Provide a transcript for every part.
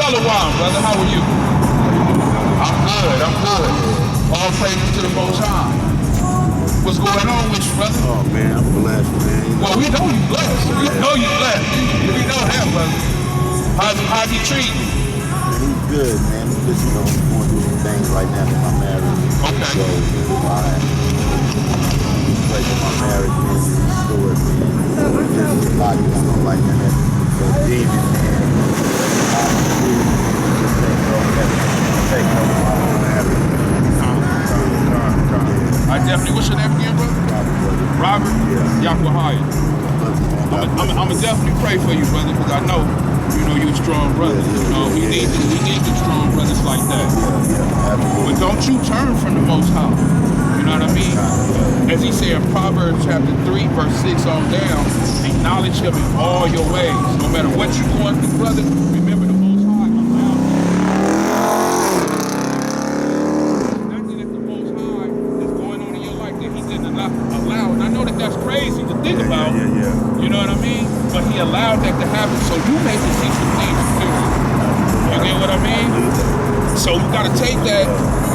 Shalawam, brother. How are you? I'm good. I'm good. All praises to the Most High. What's going on with you, brother? Oh man, I'm blessed, man. Well, we know you blessed. We know you blessed. We know that, brother. How's he treating you? Man, he's good, man. I'm just, going through some things right now in my marriage. Okay. So, pray for my marriage, man, to restore it, man. There's a lot going on right now. That demon, man. Just take over my whole marriage. I definitely. What's your name again, brother? Robert? Yeah. Ahchwaths. I'm gonna definitely pray for you, brother, because I know, you're a strong brother. We need the strong brothers like that. But don't you turn from the Most High. You know what I mean? As he said in Proverbs chapter 3, verse 6 on down, acknowledge him in all your ways. No matter what you're going through, brother, remember the Most High allowed you. Nothing that the Most High is going on in your life that he didn't allow. And I know that that's crazy to think about. You know what I mean? But he allowed that to happen so you may see some things clearly. You get what I mean? So you got to take that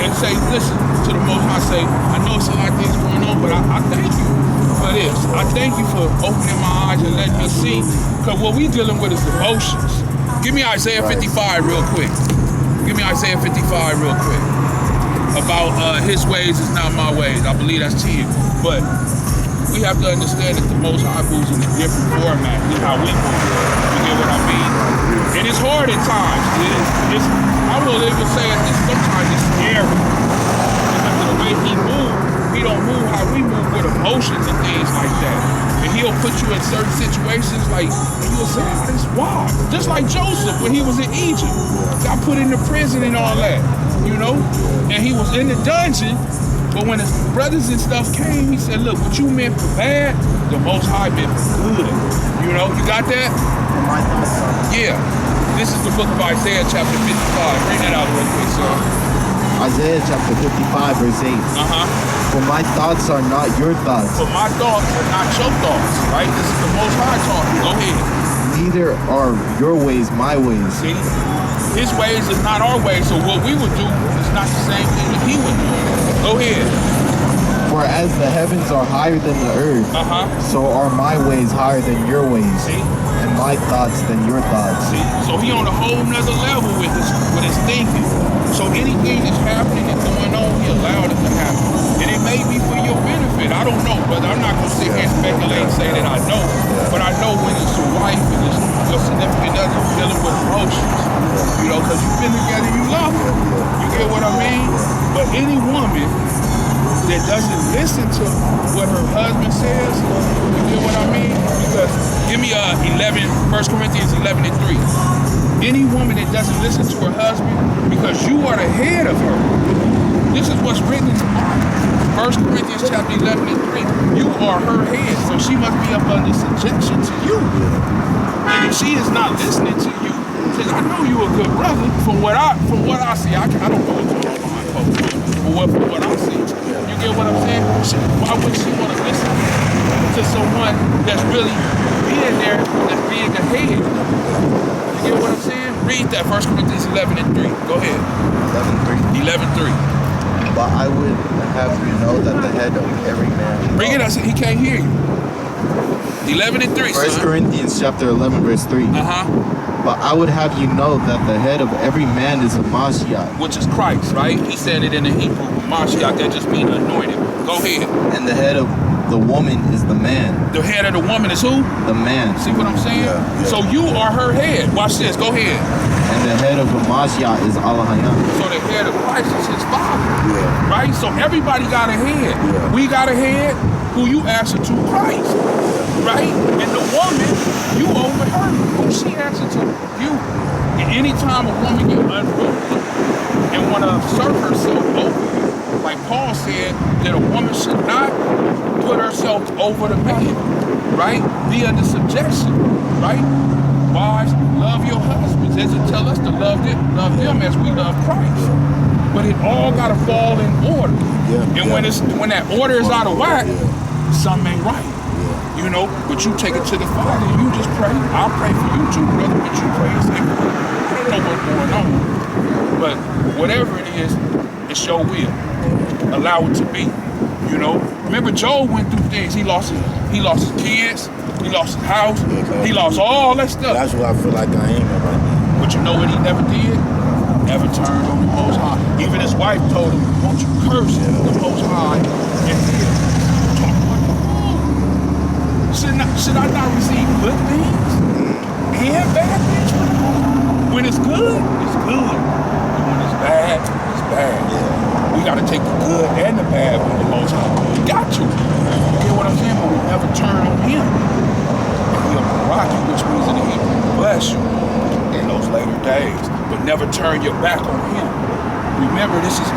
and say, listen to the Most High, say, I know it's a lot of things going on, but I thank you for this. I thank you for opening my eyes and letting me see. Because what we dealing with is emotions. Give me Isaiah 55 real quick. Give me Isaiah 55 real quick. About his ways is not my ways. I believe that's 10. But we have to understand that the Most High moves in a different format than how we move. You get what I mean? And it's hard at times. I will even say it, sometimes it's scary. Because of the way he moves, he don't move how we move with emotions and things like that. And he'll put you in certain situations and you'll say, it's wild. Just like Joseph when he was in Egypt. Got put into prison and all that, And he was in the dungeon. But when his brothers and stuff came, he said, look, what you meant for bad, the Most High meant for good. You got that? Yeah. This is the book of Isaiah chapter 55. Bring that out real quick, sir. Isaiah chapter 55, verse 8. For my thoughts are not your thoughts. For my thoughts are not your thoughts, right? This is the Most High talking. Go ahead. Neither are your ways my ways. See? His ways is not our ways, so what we would do is not the same thing that he would do. Go ahead. For as the heavens are higher than the earth, so are my ways higher than your ways, and my thoughts than your thoughts. See? So he on a whole nother level with his thinking. So anything that's happening and going on, he allowed it to happen. And it may be for your benefit. I don't know, brother. I'm not going to sit here and speculate and say that I know. But I know when it's your wife and it's your significant other dealing with emotions. Because you've been together, you love her. You get what I mean? But any woman that doesn't listen to what her husband says, you get what I mean? Because give me 1 Corinthians 11 and 3. Any woman that doesn't listen to her husband, because you are the head of her. This is what's written in the Bible. 1 Corinthians chapter 11 and 3. You are her head, so she must be up under subjection to you. And if she is not listening to you, because I know you're a good brother. From what I see, I don't know what's going on my folks. But from what I see, you get what I'm saying? Why would she want to listen to someone that's really being there, that's being the head? You get what I'm saying? Read that 1 Corinthians 11 and 3. Go ahead. 11:3. 11:3. But I would have you know that the head of every man. Bring it. I said he can't hear you. 11 and 3. 1 Corinthians chapter 11 verse 3. But I would have you know that the head of every man is a Mashiach. Which is Christ, right? He said it in the Hebrew. Mashiach, that just means anointed. Go ahead. And the head of the woman is the man. The head of the woman is who? The man. See what I'm saying? Yeah. So you are her head. Watch this. Go ahead. And the head of the Mashiach is Allahayam. So the head of Christ is his father. Yeah. Right? So everybody got a head. Yeah. We got a head who you answer to, Christ. Right? And the woman, you over her. Who she answer to? You. And anytime a woman get unruly and want to assert herself over you, like Paul said, that a woman should not put herself over the man, right? Be under subjection, right? Wives, love your husbands. As it tell us to love them as we love Christ. But it all got to fall in order. And when that order is out of whack, something ain't right. you know, but you take it to the Father and you just pray. I'll pray for you too, brother, but you pray and say, I don't know what's going on. But whatever it is, it's your will. Allow it to be, you know. Remember, Job went through things. He lost his kids, he lost his house, he lost all that stuff. That's what I feel like I am right now. But you know what he never did? Never turned on the Most High. Even his wife told him, won't you curse the Most High and live? Talk about the fool. Should I not receive good things and bad things from the Most High? When it's good, it's good. And when it's bad, it's bad. Yeah. We gotta take the good and the bad from the Most High. We got to. You get what I'm saying? But we never turn on him. And he'll rock you, which means that he will bless you in those later days. But never turn your back on him. Remember, this is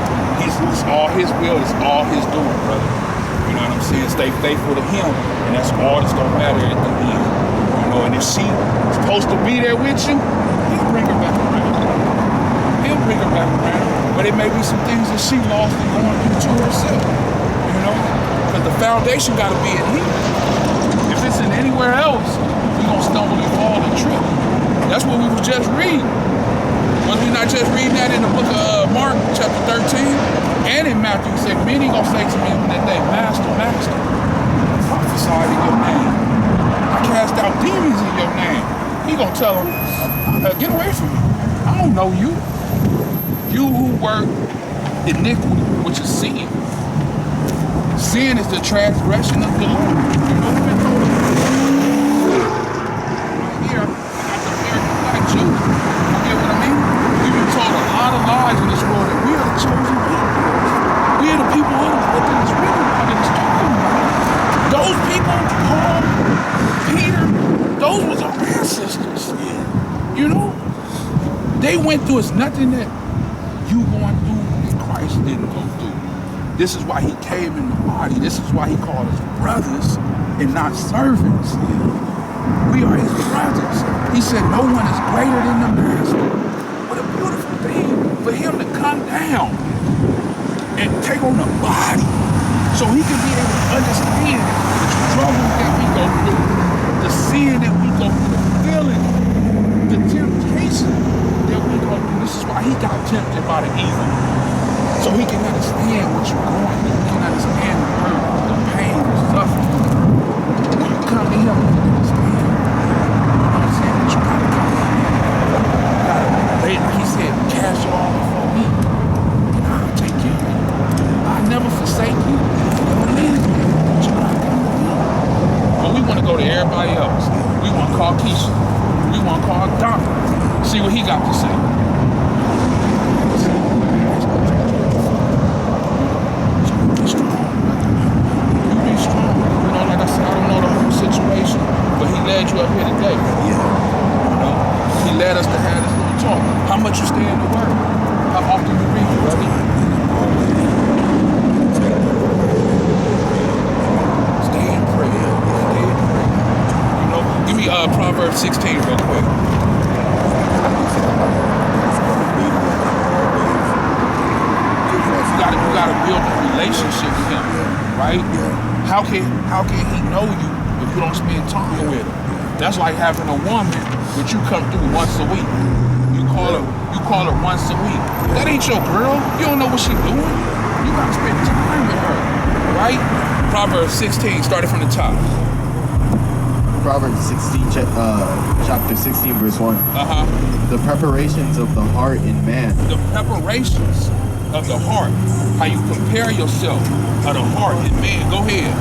all his will, it's all his doing, brother. You know what I'm saying? Stay faithful to him, and that's all that's gonna matter at the end. You know, and if she's supposed to be there with you, he'll bring her back around. He'll bring her back around. But it may be some things that she lost and going through to herself. You know? Because the foundation gotta be in him. If it's in anywhere else, we're gonna stumble and fall and trip. That's what we was just reading. Was we not just reading that in the book of Mark, chapter 13? And in Matthew, he said, many gonna say to me in that day, Master, Master, I prophesied in your name. I cast out demons in your name. He gonna tell them, get away from me. I don't know you. You who work iniquity, which is sin. Sin is the transgression of the law. You know what I'm right here, I got the American black Jews. You get what I mean? We've been told a lot of lies in this world that we are the chosen people. We are the people who the book is written about and it's talking about. Those people, Paul, Peter, those was our ancestors. You know? They went through, it's nothing that you going through that Christ didn't go through. This is why he came in the body. This is why he called us brothers and not servants. We are his brothers. He said no one is greater than the master. What a beautiful thing for him to come down and take on a body so he can be able to understand the struggles that we go through, the sin that we go through, the feeling, the temptation that we go through. This is why he got tempted by the evil. So he can understand what you're going through. He can understand the hurt, the pain, the suffering. When you come to him, you can understand. You know what I'm saying? But you gotta come to him. He said, cast your all before me, and I'll take care of you. I'll never forsake you. Never leave you. But you gotta come to him. But we want to go to everybody else. We want to call Keisha. We want to call Doc. See what he got to say. Situation, but he led you up here today. Yeah. You know, he led us to have this little talk. How much you stay in the Word? How often you read it, brother? Stay in prayer. Stay in prayer. You know, give me Proverbs 16 real quick. You gotta build a relationship with him, right? How can he know you if you don't spend time with her? That's like having a woman that you come through once a week. You call her once a week. That ain't your girl. You don't know what she's doing. You gotta spend time with her, right? Proverbs 16, started from the top. Proverbs 16, chapter 16, verse 1. The preparations of the heart in man. The preparations of the heart. How you prepare yourself of the heart in man. Go ahead.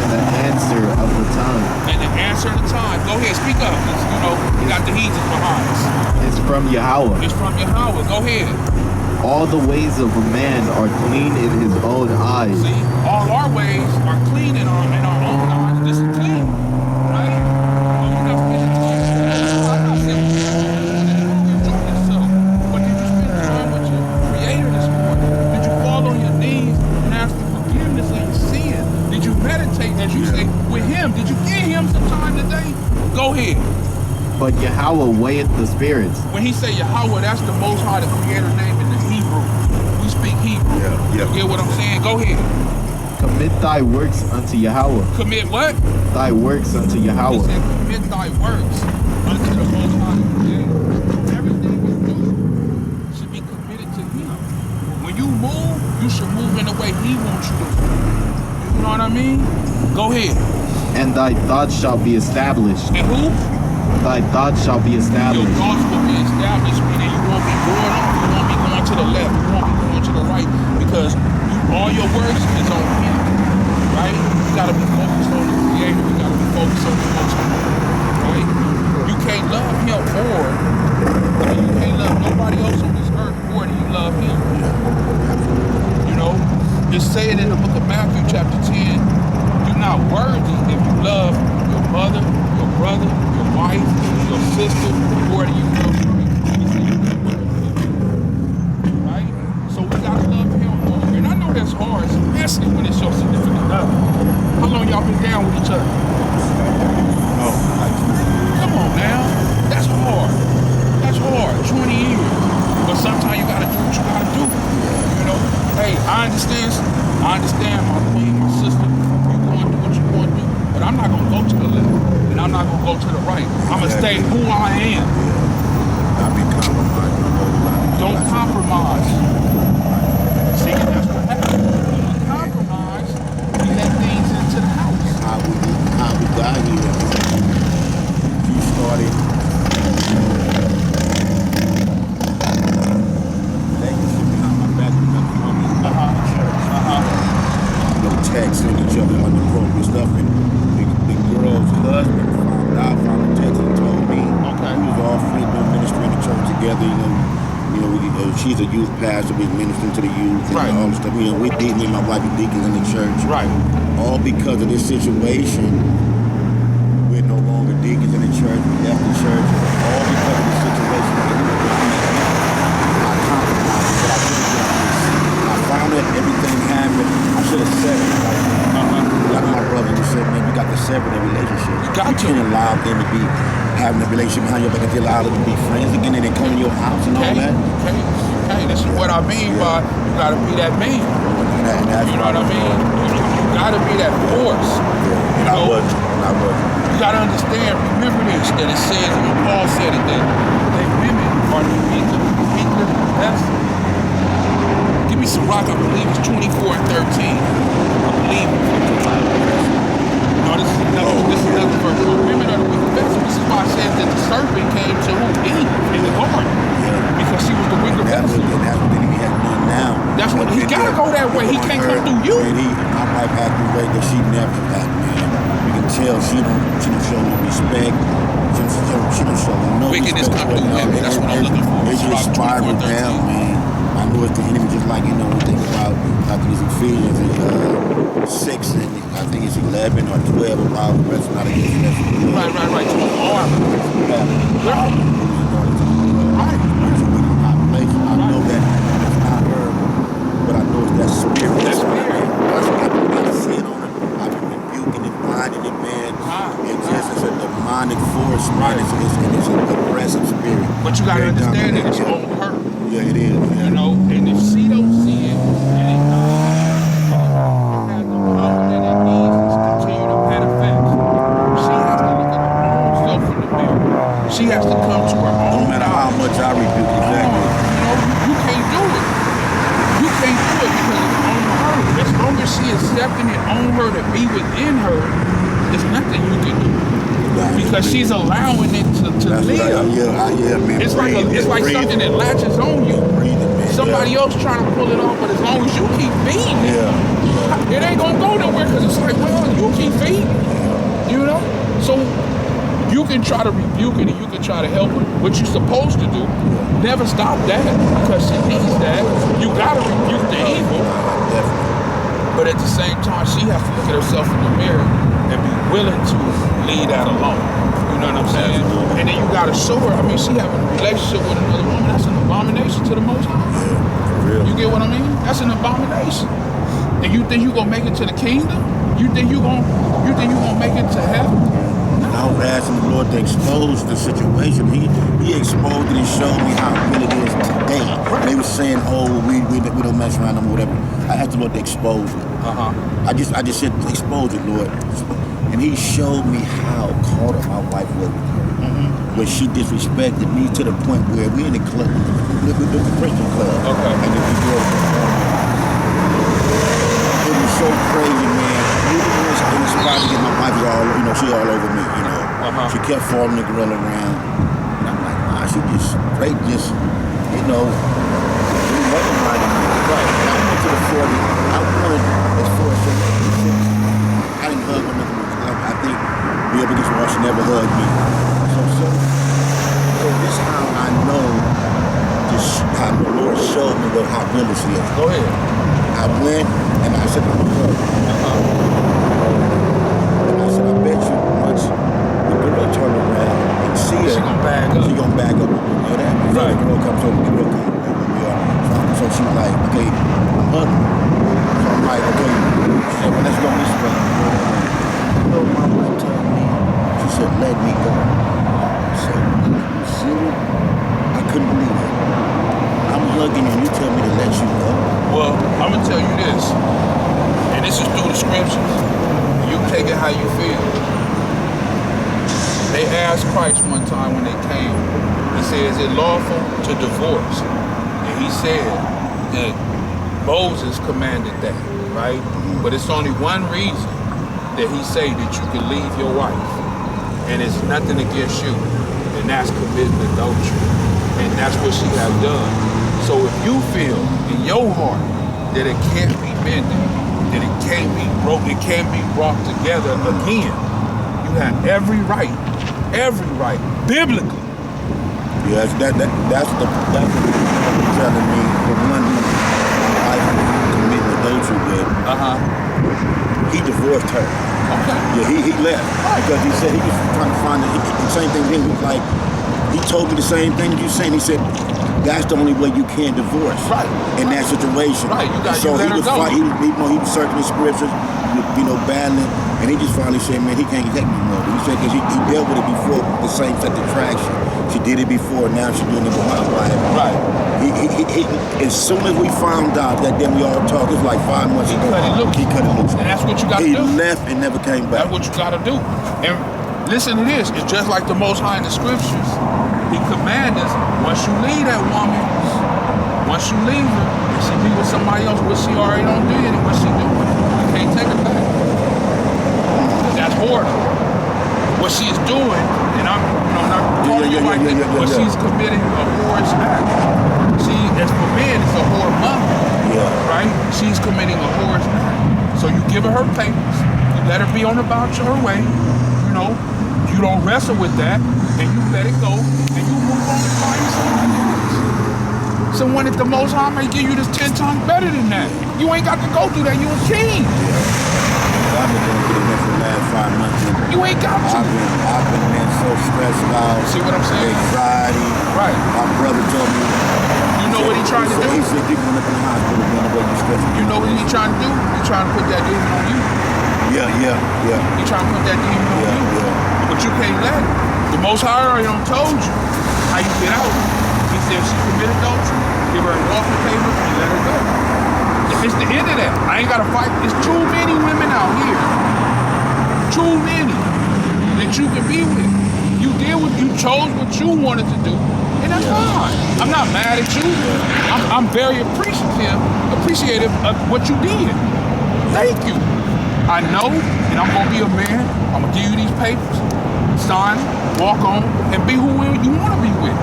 And the answer of the tongue. And the answer of the tongue. Go ahead, speak up. You know, we got the heathens behind us. It's from Yahweh. It's from Yahweh. Go ahead. All the ways of a man are clean in his own eyes. See, all our ways are clean in our own eyes. This is clean, right? Well, you're not spending time. I'm not saying you enjoy yourself, but did you spend time with your Creator this morning? Did you fall on your knees and ask for forgiveness of your sin? Did you meditate, as you say, with him? Did you give him some time today? Go ahead. But Yahweh weigheth the spirits. When he say Yahweh, that's the Most High, the Creator name in the Hebrew. We speak Hebrew. Yeah. You get what I'm saying? Go ahead. Commit thy works unto Yahweh. Commit what? thy works unto He Yahweh. said, commit thy works unto the Most High. Yeah. Everything you do should be committed to Him. When you move, you should move in the way He wants you to move. You know what I mean? Go ahead. And thy thoughts shall be established. And who? Thy thoughts shall be Your established. thoughts will be established, meaning you won't be going up, you won't be going to the left, you won't be going to the right, because all your works is on Him, right? You gotta be focused on the Creator, you gotta be focused on the Most High, right? You can't love Him more, you can't love nobody else on this earth more than you love Him. You know, just say it in the book of Matthew chapter 10, you're not worthy if you love your mother, your brother, your wife, your sister, more than you love Christ. Right? So we gotta love Him more. And I know that's hard, especially when it's your significant other. How long y'all been down with each other? Oh, come on now. That's hard. That's hard. 20 years. But sometimes you gotta do what you gotta do. You know? Hey, I understand my queen, my sister. You going to do what you want to do. But I'm not gonna go to the left. And I'm not gonna go to the right. I'm gonna stay who I am. Not be compromised. Don't compromise. See, that's what happens. When we compromise, we let things into the house. How we got here. You started. Relationship behind my back with another woman in the church. You know, texting each other inappropriate stuff, and the girl's husband found a text and told me. Okay. We was all free doing ministry in the church together. She's a youth pastor, we're ministering to the youth and all this stuff. We did, me and my wife are deacons in the church. Right. All because of this situation. We're no longer deacons in the church. We left the church. All because of this situation. I compromised, but I couldn't get on this. I found that everything happened. I should have said it right now. Like my brother just said, man, we got to sever that relationship. You can't allow them to be having a relationship behind your back if you allow them to be friends again and they come to your house and all that. Okay, this is what I mean by you gotta be that man. You know what I mean? You gotta be that force. And I was. You gotta understand, remember this, that it says, and Paul said it, that women are the weaker vessel. Give me some rock, I believe it's 24 and 13. I believe no, this is another verse. Women are the weaker vessel. This is why it says that the serpent came to who? Eve in the garden. Because she was the weaker vessel. And that's what he has done now. That's what he gotta go that way. He can't come through you. And my wife acted the way that she never acted, man. You can tell she don't show no respect. She don't show no wickedness respect. come through women. That's what I'm looking for. It just spiraled down, man. I know it's the enemy, just like, you know, we think about, I think it's Ephesians 6, and I think it's 11 or 12 about the rest, not against the rest of the world. Right. To arm. Right. It's a wicked population. I know that it's not her, but I know it's that spirit. That spirit. That's what I've been seeing on it. I've been rebuking it, blinding it, man. It's a demonic force, man. It's an aggressive spirit. But you gotta understand that it's on her. Yeah, it is. You know, and if she don't see it, and it has the power that it needs to continue to manifest, she has to look at her own self in the mirror. She has to come to her own. No matter how much I rebuke, exactly. You know, you can't do it. You can't do it because it's on her. As long as she is accepting it on her to be within her, there's nothing you can do. Because she's allowing it to live. Man. It's like something that latches on you. Somebody else trying to pull it off, but as long as you keep feeding it, it ain't gonna go nowhere because it's like, well, you keep feeding it, you know? So you can try to rebuke it and you can try to help her. What you're supposed to do, never stop that because she needs that. You gotta rebuke the evil. But at the same time, she has to look at herself in the mirror and be willing to leave that alone. You know what I'm saying? And then you gotta show her. I mean, she having a relationship with another woman. That's an abomination to the Most High. For real. You get what I mean? That's an abomination. And you think you gonna make it to the kingdom? You think you gonna make it to heaven? And I was asking the Lord to expose the situation. He exposed it and showed me how real it is today. They were saying, "Oh, we don't mess around or whatever." I asked the Lord to expose it. I just said, expose it, Lord. And he showed me how caught up my wife was with her. Where she disrespected me to the point where we in the club, the Christian club. Okay. And if you go it was so crazy, man. We was in the spot to get my wife she all over me, you know. She kept following the girl around. And I'm like, nah, she just straight you know, wasn't right. Right. And I went to the 40. I won as far as I didn't hug her nothing. I think we up against wall, she never hugged me. So this is how I know how the Lord showed me how real this is. Go ahead. I went and I said, I'm a hug. And I said, I bet you once the girl turn around and see her, she gonna back up. She gonna back up. You know that? Before the girl comes over, the girl comes over. So she's like, okay, I'm hugging. So I'm like, okay. She said, well, let's go this way. So my wife told me, she said, let me go. I said, serious? I couldn't believe it. I'm hugging and you tell me to let you go? Well, I'm going to tell you this, and this is through the scriptures. You take it how you feel. They asked Christ one time when they came, he said, is it lawful to divorce? And he said that Moses commanded that, right? But it's only one reason that he say that you can leave your wife, and it's nothing against you, and that's committing adultery, and that's what she has done. So if you feel in your heart that it can't be mended, that it can't be broken, it can't be brought together again, you have every right, biblically. Yeah, that's what telling me the one who I committed adultery with. He divorced her. Okay. Yeah, he left because he said he was trying to find the same thing. He was like, he told me the same thing you saying. He said that's the only way you can divorce. Right. In that situation. Right. You got. So you he was fight, he was searching the scriptures, battling, and he just finally said, man, he can't take me more. He said because he dealt with it before, the same sex attraction. She did it before. Now she's doing it with my wife. Right. He as soon as we found out that then we all talked, it was like 5 months ago. He cut it loose. And that's what you got to do. He left and never came back. That's what you got to do. And listen to this. It's just like the Most High in the scriptures. He commands us, once you leave that woman, once you leave her, and she be with somebody else, what she already done did and what she doing, you can't take her back. That's horrible. What she is doing, and I'm not calling you like that, but she's committing a whore's act. She, as for men, it's a whore mother. Yeah. Right? She's committing a whore's act. So you give her papers, you let her be on about her way, you don't wrestle with that, and you let it go, and you move on and find somebody else. Someone that the Most High may give you this 10 times better than that. You ain't got to go through that, you a king. I've been going through that for the last 5 months. You ain't got to. I've been so stressed out. See what I'm saying? Anxiety. Right. My brother told me. You know what he trying to do? He said people went up in the hospital going away you stressed. You know what he trying to do? He trying to put that demon on you. Yeah. He trying to put that demon on you. Yeah. But you can't let it. The Most High already done told you how you get out. He said if she committed adultery, give her a walking paper and let her go. It's the end of that. I ain't got to fight. There's too many women out here. Too many that you can be with. You chose what you wanted to do, and that's fine. I'm not mad at you. I'm very appreciative of what you did. Thank you. I know, and I'm gonna be a man. I'm gonna give you these papers, sign, walk on, and be who you want to be with.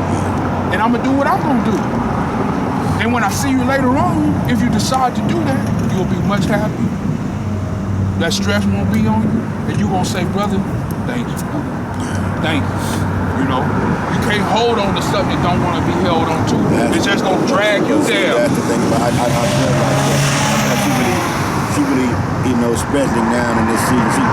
And I'm gonna do what I'm gonna do. And when I see you later on, if you decide to do that, you'll be much happier. That stress won't be on you, and you're gonna say, brother, thank you, brother. Thank you. You can't hold on to something that don't want to be held on to. It's just gonna drag you down. That's the thing. I feel like she really, especially now in this season,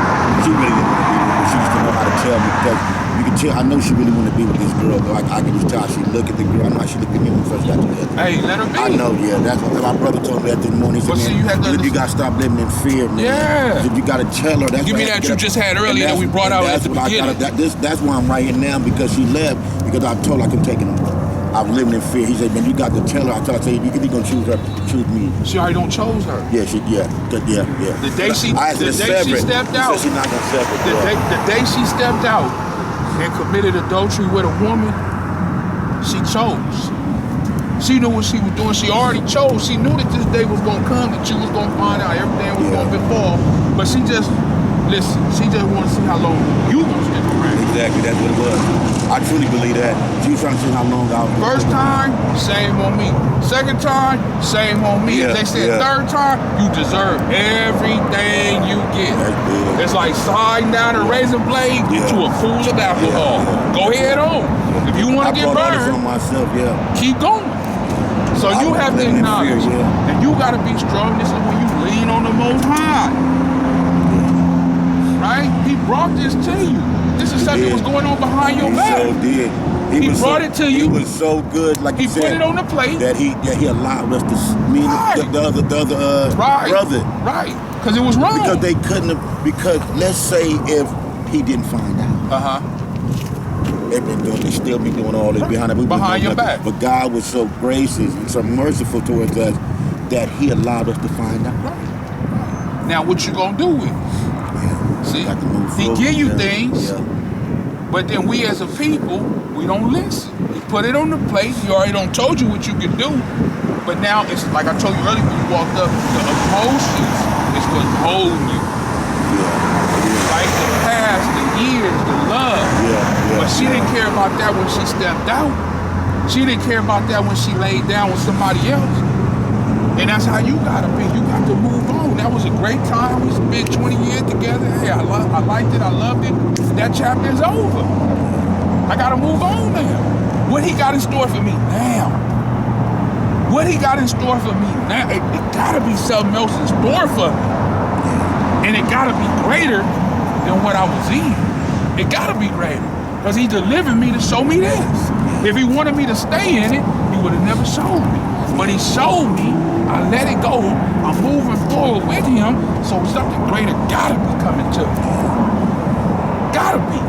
she really didn't want to be with me. She just didn't know how to tell me because you can tell. I know she really want to be with this girl, though. I can just tell she look at the girl. I know she looked at me when we first got together. Hey, let her be. I know, yeah. That's what my brother told me that this morning. He said, man, you got to stop living in fear, man. Yeah. You got to tell her. Give me that you just had earlier that we brought out at the beginning. That's why I'm right here now because she left because I told her I couldn't take it no more. I'm living in fear. He said, man, you got to tell her. I told her, you can gonna choose her, choose me. She already don't chose her. Yeah, yeah. The day she stepped out. She not gonna separate. The day she stepped out and committed adultery with a woman, she chose. She knew what she was doing. She already chose. She knew that this day was gonna come, that you was gonna find out everything was gonna befall. But she just wanted to see how long you gonna stick around. Exactly, that's what it was. I truly believe that. She was trying to see how long I was. First time, same on me. Second time, same on me. If they said third time, you deserve everything you get. It's like sliding down a razor blade to a pool of alcohol. Go ahead on. If you want to get burned, on myself, keep going. So you have to acknowledge, and you got to be strong. This is when you lean on the Most High. Right? He brought this to you. This is something that was going on behind your back. He so did. He brought it to you. He was so good, like he said. He put it on the plate. That he allowed us to meet the other brother. Right. Because it was wrong. Because they couldn't have, because let's say if he didn't find out. They still be doing all this behind your back. But God was so gracious and so merciful towards us that he allowed us to find out. Right. Now what you gonna do with it? See, he give you things, but then we as a people, we don't listen. He put it on the plate. He already done told you what you can do. But now it's like I told you earlier when you walked up, the emotions is what's holding you. Like the past, the years, the love. But she didn't care about that when she stepped out. She didn't care about that when she laid down with somebody else. And that's how you gotta be. You got to move on. That was a great time. We spent 20 years together. Hey, I liked it. I loved it. That chapter is over. I gotta move on now. What he got in store for me now? What he got in store for me now? It gotta be something else in store for me. And it gotta be greater than what I was in. It gotta be greater. Because he delivered me to show me this. If he wanted me to stay in it, he would have never showed me. But he showed me, I let it go. I'm moving forward with him, so something greater gotta be coming to me. Gotta be.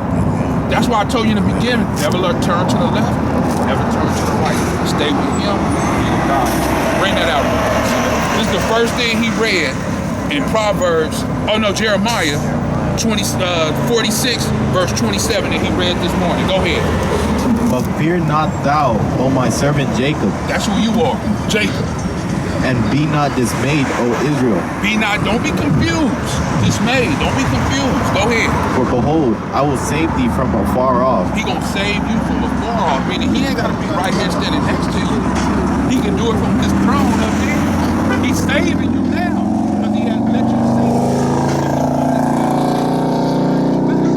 That's why I told you in the beginning, never turn to the left, never turn to the right. Stay with him, be with God. Bring that out. This is the first thing he read in Jeremiah 46, verse 27 that he read this morning. Go ahead. But fear not thou, O my servant Jacob. That's who you are, Jacob. And be not dismayed, O Israel. Don't be confused. Dismayed, don't be confused. Go ahead. For behold, I will save thee from afar off. He gonna save you from afar off, meaning he ain't gotta be right here standing next to you. He can do it from his throne up here. He's saving you now, because he has let you see.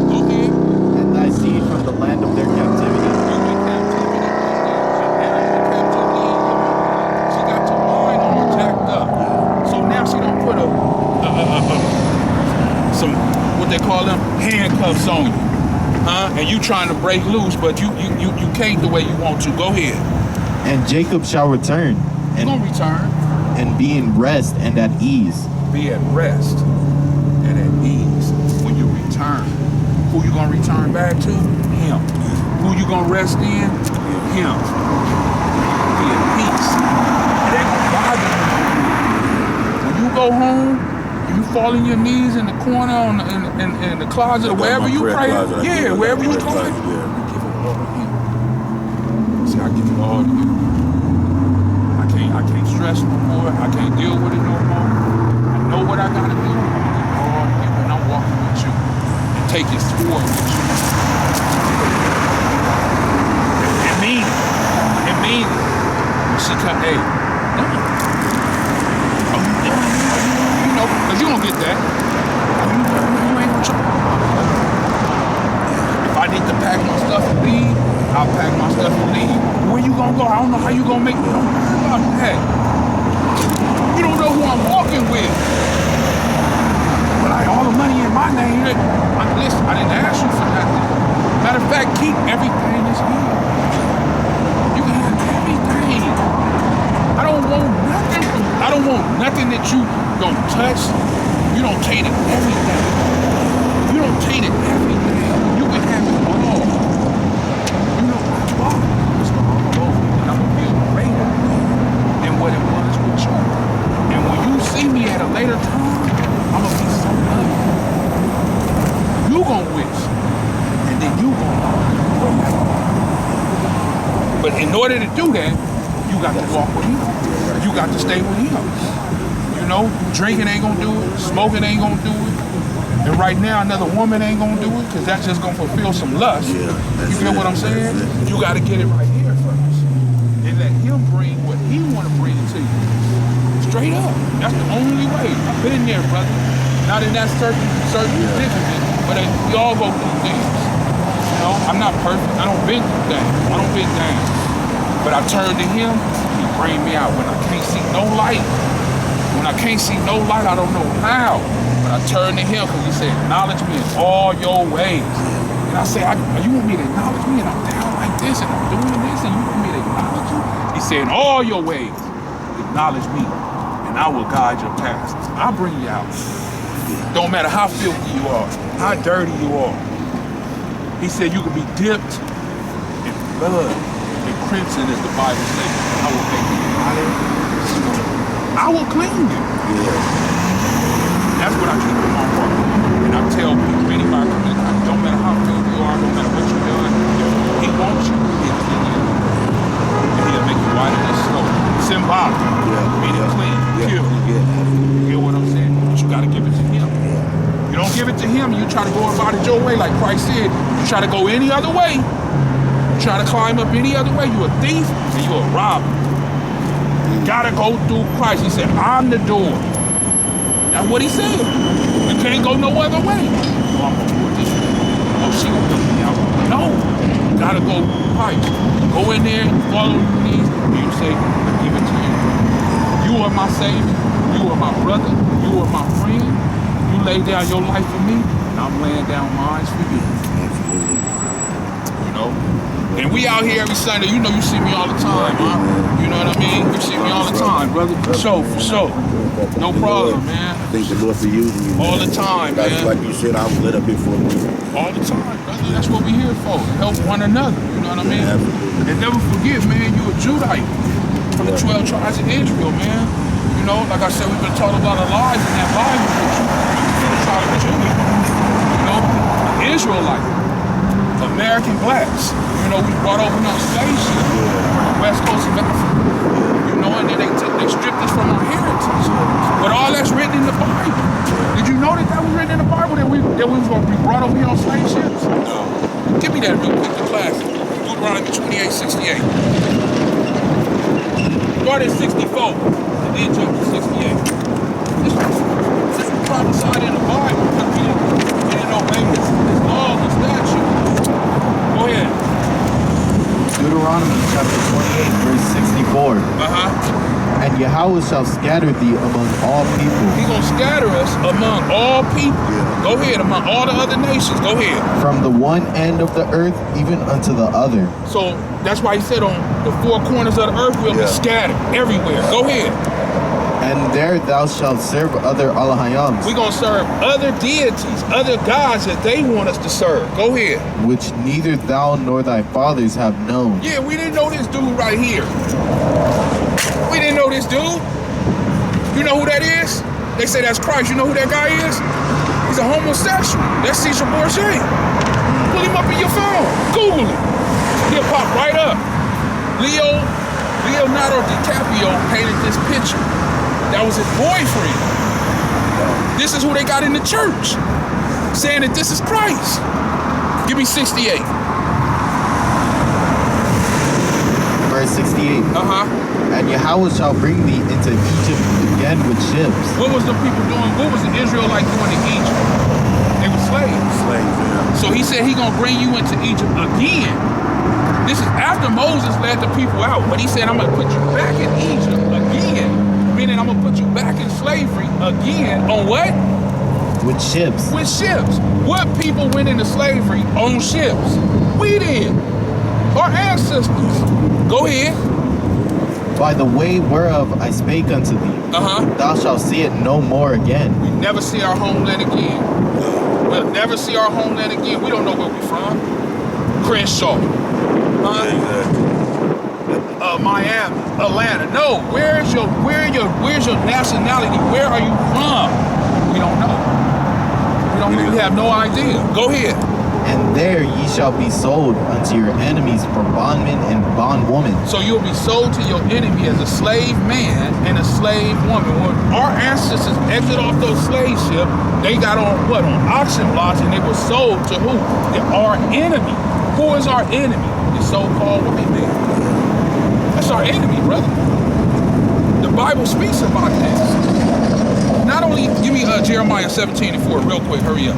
Go ahead. And thy seed from the land of their captivity. They call them handcuffs on you, and you trying to break loose, but you can't the way you want to. Go ahead. And Jacob shall return. He's gonna return. And be in rest and at ease. Be at rest and at ease when you return. Who you gonna return back to? Him. Who you gonna rest in? Him. Be at peace. It ain't gonna bother you. When you go home, you fall on your knees in the corner, in the closet, or wherever you pray. Wherever you pray. You give it all to him. See, I give it all to you. I can't stress no more. I can't deal with it no more. I know what I gotta do. I'm gonna give it all to you, and I'm walking with you and take this forward with you. It means it. It means it. When she come, hey, because you don't get that. You ain't gonna try. If I need to pack my stuff and leave, I'll pack my stuff and leave. Where you gonna go? I don't know how you gonna make it. Don't worry about that. You don't know who I'm walking with. But all the money in my name, listen, I didn't ask you for nothing. Matter of fact, keep everything that's here. You can have everything. I don't want nothing from you. I don't want nothing that you don't touch. You don't taint it everything. You don't taint it everything. You can have it all. You know, it's all over. And you gonna know. But in order to do that, you got to walk with him. You got to stay with him. You know, drinking ain't gonna do it, smoking ain't gonna do it. And right now, another woman ain't gonna do it because that's just gonna fulfill some lust. Yeah, you get what I'm saying? You got to get it right here first, and let him bring what he want to bring to you. Straight up. That's the only way. I've been there, brother. Not in that certain predicament, but we all go through things. You know, I'm not perfect. I don't bend things. I don't bend down. But I turn to him. He bring me out when I can't see no light. When I can't see no light, I don't know how. But I turn to him because he said, acknowledge me in all your ways. And I say, you want me to acknowledge me? And I'm down like this and I'm doing this and you want me to acknowledge you? He said, in all your ways, acknowledge me and I will guide your paths. I'll bring you out. Don't matter how filthy you are, how dirty you are. He said you can be dipped in blood and crimson, as the Bible says. I will make you white. I will clean you. That's what I keep in my heart. And I tell people, anybody coming in, don't matter how filthy you are, no matter what you've done, he wants you, he'll clean you. And he'll make you whiter than snow. Symbolic. Meaning clean, pure. You get what I'm saying? But you gotta give it to him. You don't give it to him, you try to go about it your way, like Christ said. You try to go any other way. You try to climb up any other way, you a thief and you a robber. You gotta go through Christ. He said, I'm the door. That's what he said. You can't go no other way. Oh, I'm gonna do it this way. Oh, she gonna put me out. No. You gotta go through Christ. Go in there, you follow your knees, and you say, I give it to you. You are my Savior. You are my brother. You are my friend. You lay down your life for me, and I'm laying down mine for you. You know? And we out here every Sunday. You know you see me all the time, huh? You know what I mean? You see me all the time, brother. For sure. No problem, man. Thank the Lord for using you, man. All the time, man. Like you said, I was lit up here for you. All the time, brother. That's what we're here for. Help one another. You know what I mean? And never forget, man, you a Judite from the 12 tribes of Israel, man. You know, like I said, we've been taught a lot of lies in that Bible, but you tribe of Judah. You know, Israelite, American blacks. You know, we brought over on slave ship from the west coast of Africa. You know, and then they stripped us from our heritage. But all that's written in the Bible. Did you know that was written in the Bible, that we was going to be brought over here on slave ships? No. Give me that real quick, the classic. Deuteronomy 28:68. Start at 64, and then jump to 68. This was prophesied in the Bible, but we didn't obey this law and statute. Go ahead. Deuteronomy chapter 28, verse 64. And Yahweh shall scatter thee among all people. He's going to scatter us among all people. Go ahead, among all the other nations. Go ahead. From the one end of the earth even unto the other. So that's why he said on the four corners of the earth we'll be scattered everywhere. Go ahead. And there thou shalt serve other Allahayams. We're going to serve other deities, other gods that they want us to serve. Go ahead. Which neither thou nor thy fathers have known. Yeah, we didn't know this dude right here. We didn't know this dude. You know who that is? They say that's Christ. You know who that guy is? He's a homosexual. That's Caesar Borgia. Pull him up in your phone. Google it. He'll pop right up. Leonardo DiCaprio painted this picture. That was his boyfriend. This is who they got in the church, saying that this is Christ. Give me 68. Verse 68. And Yahweh shall bring thee into Egypt again with ships. What was the people doing? What was the Israelites doing in Egypt? They were slaves. So he said he gonna bring you into Egypt again. This is after Moses led the people out, but he said, I'm gonna put you back in Egypt again. Meaning I'm gonna put you back in slavery again. On what? With ships. With ships. What people went into slavery on ships? We did. Our ancestors. Go ahead. By the way whereof I spake unto thee, thou shalt see it no more again. We never see our homeland again. We'll never see our homeland again. We don't know where we're from. Crenshaw. Miami, Atlanta. No, where's your nationality? Where are you from? We don't know. We have no idea. Go ahead. And there ye shall be sold unto your enemies for bondmen and bondwomen. So you'll be sold to your enemy as a slave man and a slave woman. When our ancestors exit off those slave ships, they got on what? On auction blocks, and they were sold to who? Our enemy. Who is our enemy? The so-called white man. That's our enemy, brother. The Bible speaks about this. Not only, give me Jeremiah 17:4 real quick, hurry up.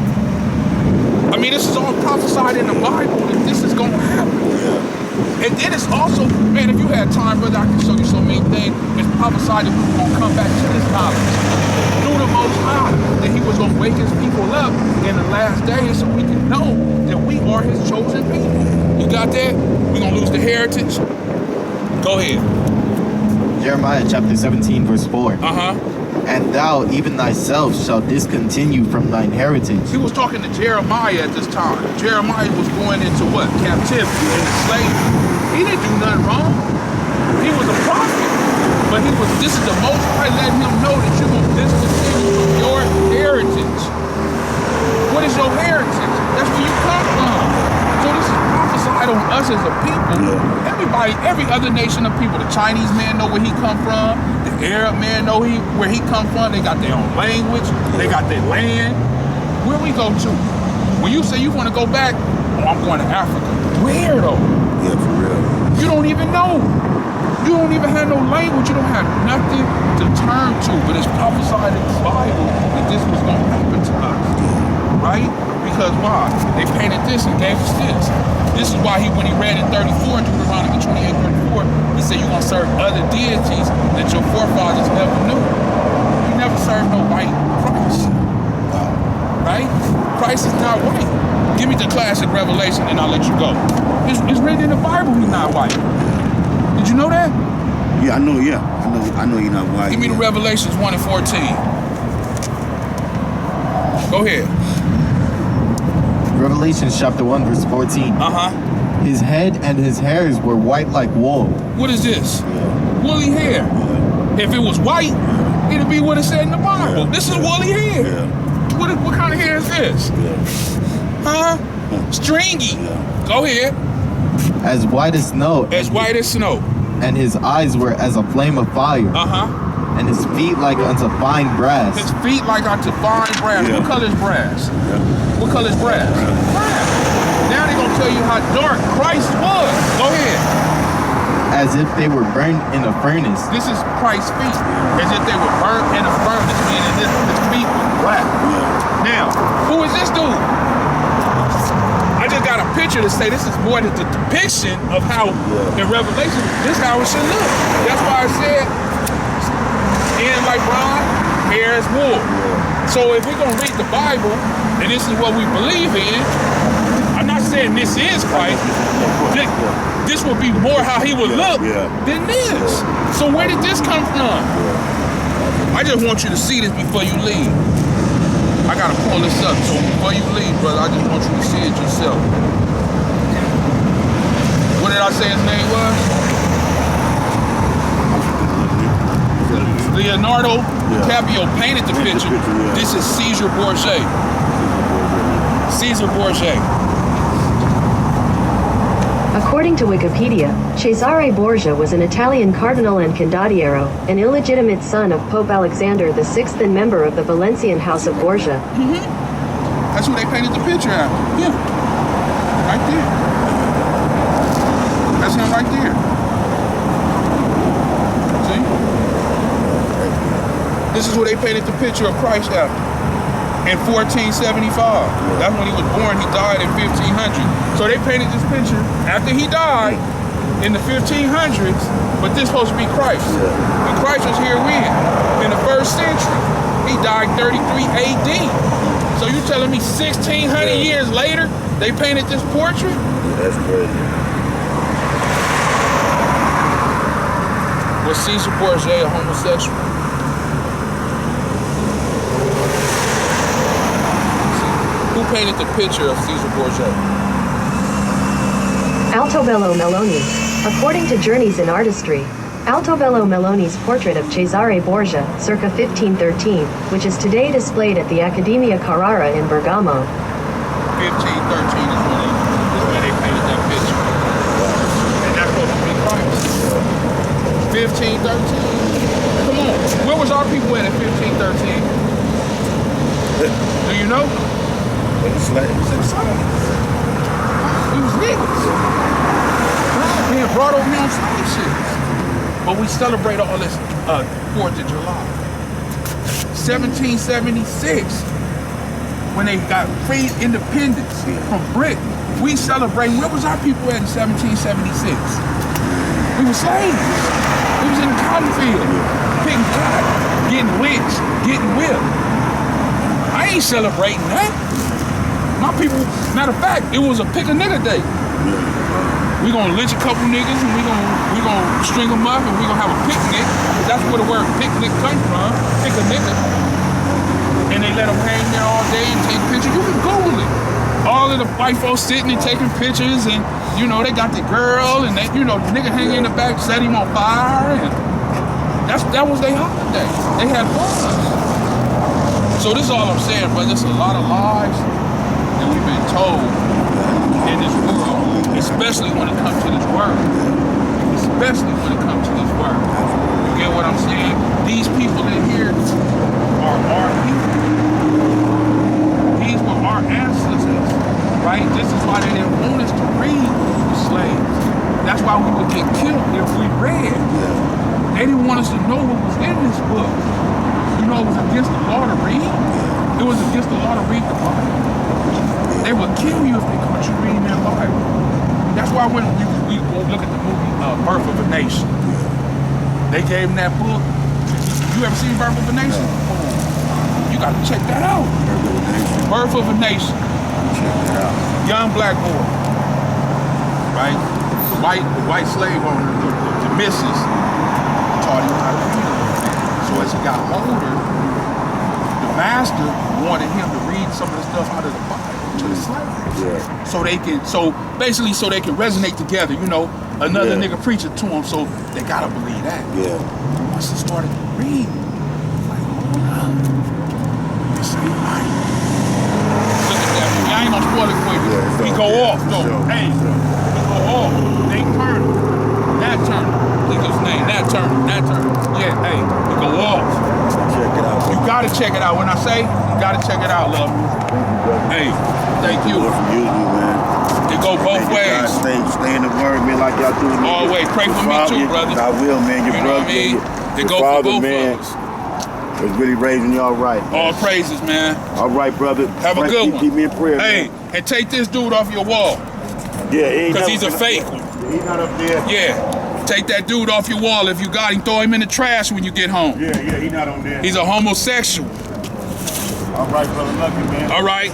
I mean, this is all prophesied in the Bible that this is going to happen. And then it's also, man, if you had time, brother, I can show you so many things. It's prophesied that we were going to come back to this knowledge through the Most High, that he was going to wake his people up in the last days so we can know that we are his chosen people. You got that? We're going to lose the heritage. Go ahead. Jeremiah chapter 17, verse 4. And thou, even thyself, shalt discontinue from thine heritage. He was talking to Jeremiah at this time. Jeremiah was going into what? Captivity and slavery. He didn't do nothing wrong. He was a prophet. But this is the Most High letting him know that you're going to discontinue from your heritage. What is your heritage? That's where you come from. So this is prophesied on us as a people. Everybody, every other nation of people. The Chinese man know where he come from. The Arab man know where he come from. They got their own language. They got their land. Where we go to? When you say you want to go back, oh, I'm going to Africa. Where though? Yeah, for real. You don't even know. You don't even have no language. You don't have nothing to turn to. But it's prophesied in the Bible that this was going to happen to us. Right? Because why? They painted this and gave us this. This is why when he read in 34, Deuteronomy 28:34, he said you're going to serve other deities that your forefathers never knew. You never served no white Christ. Right? Christ is not white. Give me the classic Revelation and I'll let you go. It's written in the Bible he's not white. Did you know that? Yeah, I know, I know you're not white. Give me the Revelations 1 and 14. Go ahead. Revelation chapter 1, verse 14. His head and his hairs were white like wool. What is this? Woolly hair. If it was white, it'd be what it said in the Bible. This is woolly hair. What kind of hair is this? Stringy. Go ahead. As white as snow. As white as snow. And his eyes were as a flame of fire. And his feet like unto fine brass. His feet like unto fine brass. What color is brass? What color is brass? Brass. Now they're going to tell you how dark Christ was. Go ahead. As if they were burned in a furnace. This is Christ's feet. As if they were burnt in a furnace, meaning his feet were black. Now, who is this dude? I just got a picture to say this is more than the depiction of how in Revelation, this is how it should look. That's why I said, skin like bronze, hair is wool. So if we're going to read the Bible, and this is what we believe in, I'm not saying this is Christ. This would be more how he would look than this. So where did this come from? I just want you to see this before you leave. I gotta pull this up, so before you leave, brother, I just want you to see it yourself. What did I say his name was? Leonardo DiCaprio painted the picture. This is Caesar Borgia. Caesar Borgia. According to Wikipedia, Cesare Borgia was an Italian cardinal and condottiero, an illegitimate son of Pope Alexander VI and member of the Valencian House of Borgia. That's who they painted the picture after. Yeah. Right there. That's him right there. See? This is who they painted the picture of Christ after. In 1475. That's when he was born. He died in 1500. So they painted this picture after he died in the 1500s, but this supposed to be Christ. And Christ was here when? In the 1st century. He died 33 AD. So you telling me 1600 years later, they painted this portrait? That's crazy. Was Caesar Borgia a homosexual? Who painted the picture of Caesar Borgia? Altobello Meloni. According to Journeys in Artistry, Altobello Meloni's portrait of Cesare Borgia, circa 1513, which is today displayed at the Accademia Carrara in Bergamo. 1513 is when they painted that picture. And that's supposed to be Christ. 1513. Come on. Where was our people at 1513? Do you know? Slaves. We was niggas. Being brought over here on slave ships. But we celebrate all this 4th of July. 1776, when they got free independence from Britain, we celebrating. Where was our people at in 1776? We were slaves. We was in the cotton field, picking cotton, getting lynched, getting whipped. I ain't celebrating that. My people, matter of fact, it was a pick a nigga day. We gonna lynch a couple niggas and we gonna string them up and we gonna have a picnic. That's where the word picnic comes from. Pick a nigga. And they let them hang there all day and take pictures. You can Google it. All of the white folks sitting and taking pictures, and you know they got the girl and they, you know, the nigga hanging in the back, set him on fire, and that was their holiday. They had fun. So this is all I'm saying, but there's a lot of lies that we've been told in this world. Especially when it comes to this word. Especially when it comes to this word. You get what I'm saying? These people in here are our people. These were our ancestors, right? This is why they didn't want us to read the slaves. That's why we would get killed if we read. They didn't want us to know what was in this book. You know, it was against the law to read. It was against the law to read the Bible. They would kill you if they caught you reading that Bible. That's why when we go look at the movie Birth of a Nation, they gave him that book. You ever seen Birth of a Nation? Oh, you got to check that out. Birth of a Nation. Check it out. Young black boy, right? The white slave owner, the missus, taught him how to read. So as he got older, the master wanted him to read some of the stuff out of the Bible to the slaves. Yeah. So they can resonate together, you know, another nigga preaching to them, so they gotta believe that. Yeah. Once they started to read, like, hold up, this ain't right. Look at that, I ain't gonna spoil it for you. Yeah, We go off, though. Sure. Hey, we go off. They turn, that turn. Think of his name, that turn. Yeah, hey, we go off. Check it out. You gotta check it out. When I say, you gotta check it out, love. Hey, thank you. Lord for using you, man. It go both ways. Stay in the word, man, like y'all do. Always. Pray for me too, brother. I will, man. Your You know brother, what I mean? It your go for father, both man, of us. was really raising y'all right. All praises, man. All right, brother. Have a good one. Keep me in prayer, Hey, man. and take this dude off your wall. Yeah, Because he's a fake one. He's not up there. Yeah. Take that dude off your wall. If you got him, throw him in the trash when you get home. Yeah, he's not on there. He's a homosexual. All right, brother. Love you, man. All right.